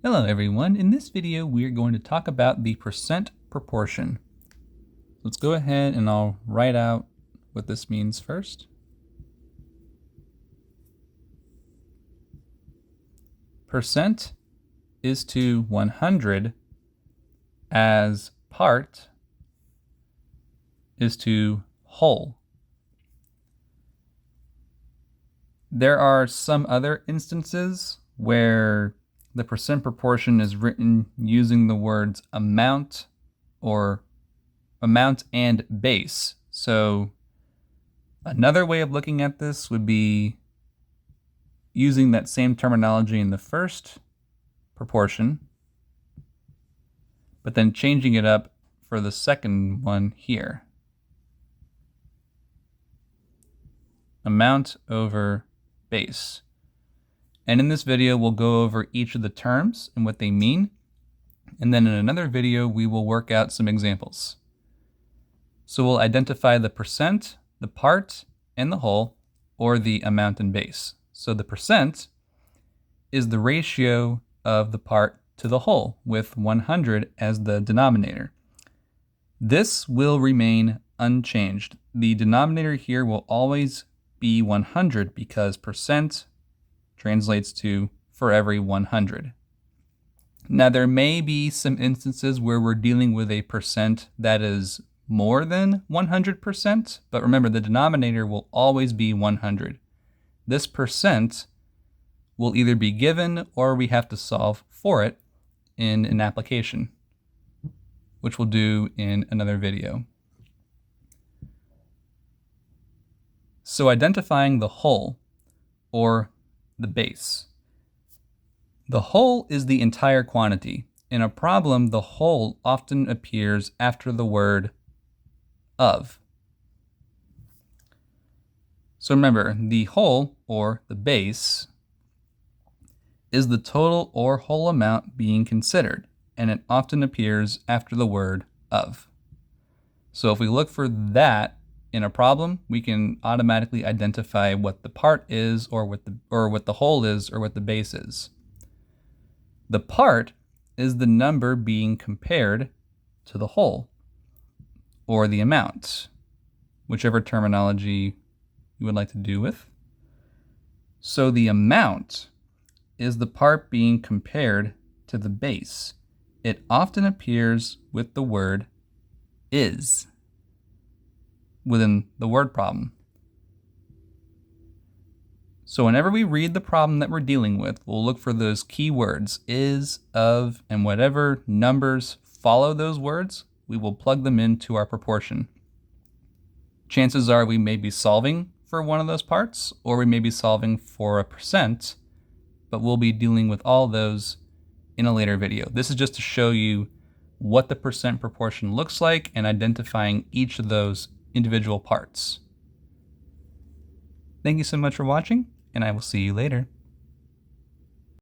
Hello everyone, in this video we are going to talk about the percent proportion. Let's go ahead and I'll write out what this means first. Percent is to 100 as part is to whole. There are some other instances where the percent proportion is written using the words amount or amount and base. So another way of looking at this would be using that same terminology in the first proportion, but then changing it up for the second one here. Amount over base. And in this video, we'll go over each of the terms and what they mean. And then in another video, we will work out some examples. So we'll identify the percent, the part, and the whole, or the amount and base. So the percent is the ratio of the part to the whole, with 100 as the denominator. This will remain unchanged. The denominator here will always be 100 because percent translates to for every 100. Now there may be some instances where we're dealing with a percent that is more than 100%, but remember the denominator will always be 100. This percent will either be given or we have to solve for it in an application, which we'll do in another video. So identifying the whole, or the base. The whole is the entire quantity. In a problem, the whole often appears after the word of. So remember, the whole, or the base, is the total or whole amount being considered, and it often appears after the word of. So if we look for that in a problem, we can automatically identify what the part is, or what the whole is, or what the base is. The part is the number being compared to the whole, or the amount, whichever terminology you would like to do with. So the amount is the part being compared to the base. It often appears with the word is within the word problem. So whenever we read the problem that we're dealing with, we'll look for those key words, is, of, and whatever numbers follow those words, we will plug them into our proportion. Chances are we may be solving for one of those parts, or we may be solving for a percent, but we'll be dealing with all those in a later video. This is just to show you what the percent proportion looks like and identifying each of those individual parts. Thank you so much for watching, and I will see you later.